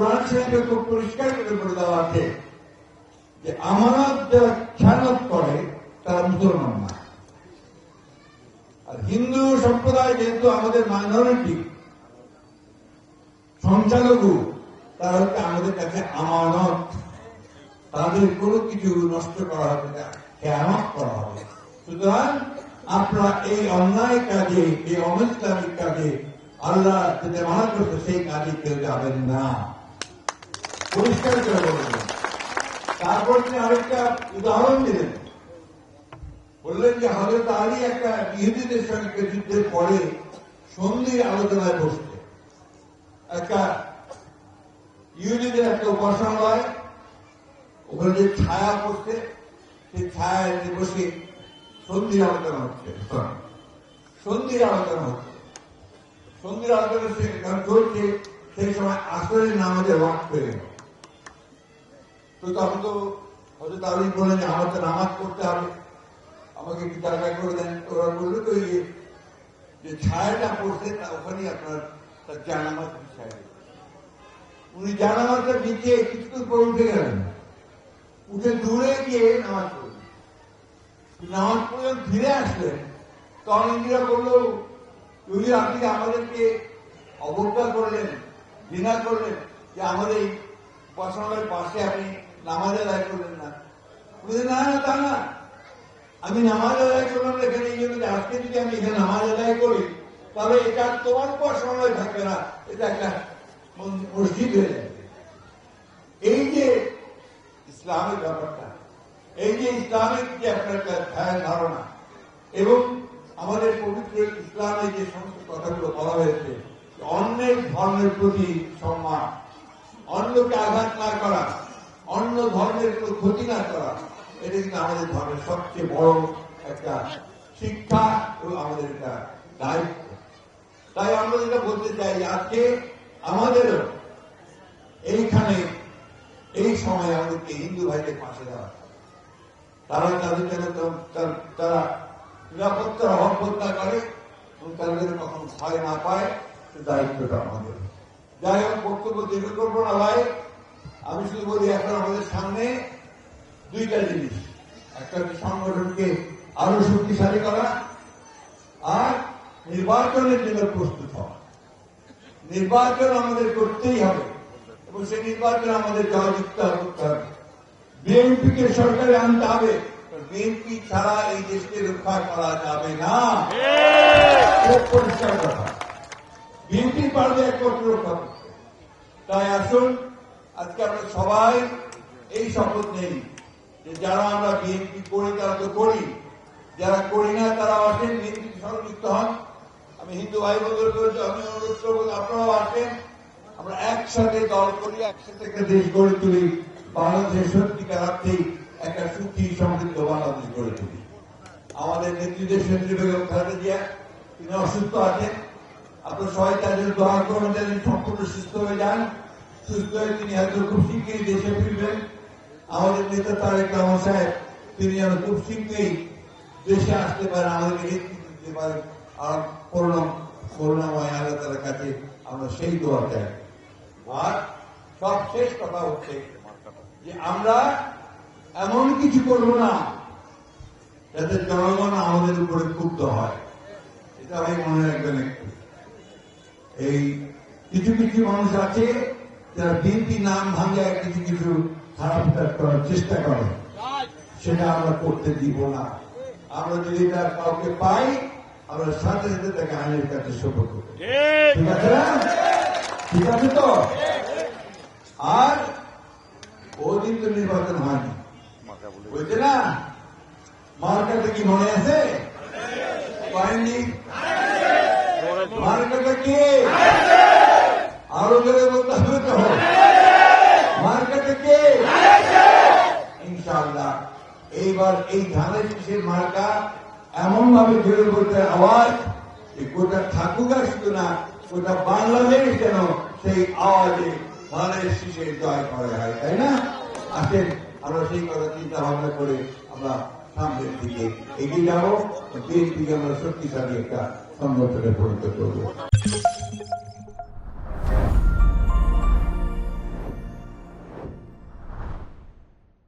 কোরআন শরীফে খুব পরিষ্কার করে বলে দেওয়া আছে যে আমানত যারা খেয়ানত করে তারা মুসলমান না। আর হিন্দু সম্প্রদায় যেহেতু আমাদের মাইনরিটি সংখ্যালঘু, তারা হচ্ছে আমাদের কাছে আমানত। তাদের কোনো কিছু নষ্ট করা হবে না, খেয়ানত করা হবে। সুতরাং আপনারা এই অন্যায় কাজে, এই অনিসলামিক কাজে আল্লাহ যেটা মানা করছে সেই কাজে কেউ যাবেন না, পরিষ্কার করে বলবেন। তারপর তিনি আরেকটা উদাহরণ দিলেন, বললেন যে হযরত আলী একটা ইহুদিদের সঙ্গে যুদ্ধের পরে সন্ধির আলোচনায় বসতে, একটা ইহুদিদের একটা উপাসনালয়, ওখানে যে ছায়া পড়ছে সেই ছায়ায় বসে সন্ধির আলোচনা হচ্ছে। সন্ধির আলোচনা চলছে, সেই সময় আসরের নামাজের ওয়াক্ত হয়ে গেল। তো তখন তো হযরত আলী বললেন যে আমার তো নামাজ পড়তে হবে, আমাকে একটু জায়গা করে দেন। ওরা বললো তো যে ছায়াটা পড়ছে ওখানেই আপনার তার জানামাজ বিছায়। উনি জানামাজটা বিছিয়ে কিছুক্ষণ পরে উঠে গেলেন, উঠে দূরে গিয়ে নামাজ পড়লেন। নামাজ পড়ে ফিরে আসলেন, তখন ইন্দিরা বললো যদি আপনি আমাদেরকে অবজ্ঞা করলেন, ঘৃণা করলেন যে আমাদের এই উপাসনালয়ের পাশে আপনি নামাজ আদায় করলেন না। বললেন না না তা না, আমি নামাজ আদায় করলাম এখানে এই জন্য আজকে যদি আমি এখানে নামাজ আদায় করি তাহলে এটা তোমার উপাসনালয় থাকবে না, এটা একটা মসজিদ হয়ে যাবে। এই যে ইসলামের ব্যাপারটা, এই যে ইসলামের যে আপনার ধারণা এবং আমাদের পবিত্র ইসলামে যে সমস্ত কথাগুলো বলা হয়েছে, অন্যের ধর্মের প্রতি সম্মান, অন্যকে আঘাত না করা, অন্য ধর্মের কোনো ক্ষতি না করা, এটা কিন্তু আমাদের ধর্মের সবচেয়ে বড় একটা শিক্ষা এবং আমাদের একটা দায়িত্ব। তাই আমরা যেটা বলতে চাই, আজকে আমাদেরও এইখানে এই সময় আমাদেরকে হিন্দু ভাইদের পাশে দেওয়া, তারা তাদের জন্য তারা নিরাপত্তার অভাব বোধ না করে এবং তারা যেন কখনো ভয় না পায়, দায়িত্বটা আমাদের। যাই হোক, বক্তব্য দীর্ঘ করবো না ভাই, আমি শুধু বলি এখন আমাদের সামনে দুইটা জিনিস, একটা হচ্ছে সংগঠনকে আরো শক্তিশালী করা আর নির্বাচনের জন্য প্রস্তুত হওয়া। নির্বাচন আমাদের করতেই হবে এবং সেই নির্বাচন আমাদের জয়যুক্ত করতে হবে। বিএনপিকে সরকারে আনতে হবে, বিএনপি ছাড়া এই দেশকে রক্ষা করা যাবে না, খুব পরিষ্কার কথা। বিএনপি পারবে একমাত্র রক্ষা করতে। তাই আসুন আজকে আমরা সবাই এই শপথ নেই যে যারা আমরা বিএনপি করি তারা তো করি, যারা করি না তারা আসেন, বিএনপি সংযুক্ত হন। আমি হিন্দু ভাই বোনদের আমি অনুরোধ করবো আপনারাও আসেন, আমরা একসাথে দল করি, একসাথে একটা দেশ গড়ে তুলি, বাংলাদেশের সত্যিকার অর্থেই একটা সুখী সমৃদ্ধ বাংলাদেশ গড়ে তুলি। আমাদের নেতৃত্বের নেত্রী বেগম খালেদা জিয়া, তিনি অসুস্থ আছেন, আপনারা সবাই তার জন্য দোয়া করবেন যেন সম্পূর্ণ সুস্থ হয়ে যান। সুস্থ হয়ে তিনি হয়তো খুব শীঘ্রই দেশে ফিরবেন। আমাদের নেতা তারেক রহমান সাহেব, তিনি যেন খুব শীঘ্রই দেশে আসতে পারেন, আমাদেরকে নেতৃত্ব দিতে পারেন। আর করুণাময় আল্লাহ তাআলার কাছে আমরা সেই দোয়া চাই। আর সব শেষ কথা হচ্ছে যে আমরা এমন কিছু করব না যাতে জনগণ আমাদের উপরে ক্ষুব্ধ হয়, এটা আমি মনে রাখবেন একটু। এই কিছু কিছু মানুষ আছে যারা বিএনপি নাম ভাঙে কিছু কিছু খারাপ কাজ করার চেষ্টা করে, সেটা আমরা করতে দিব না। আমরা যদি তার কাউকে পাই আমরা সাথে সাথে তাকে আইনের কাছে সোপর্দ করব, ঠিক আছে না? ঠিক আছে তো? আর ওদিন তো নির্বাচন হয়নি, বুঝছে না? মার্কাটা কি মনে আছে? পাইনি। মার্কাটা কি আরো জোরে বলতে হবে তো? মার্কাটা কি? ইনশাআল্লাহ এইবার এই ধানের শীষের মার্কা এমন ভাবে জোরে বলতে আওয়াজ যে গোটা ঠাকুরা শুধু না, গোটা বাংলাদেশ যেন সেই আওয়াজে ধানের শীষের জয় করে হয়, তাই না? আসেন আমরা সেই কথা চিন্তা ভাবনা করে আমরা সামনের দিকে এগিয়ে যাবো, বিএনপিকে আমরা শক্তিশালী একটা সংগঠনে পরিণত করবো।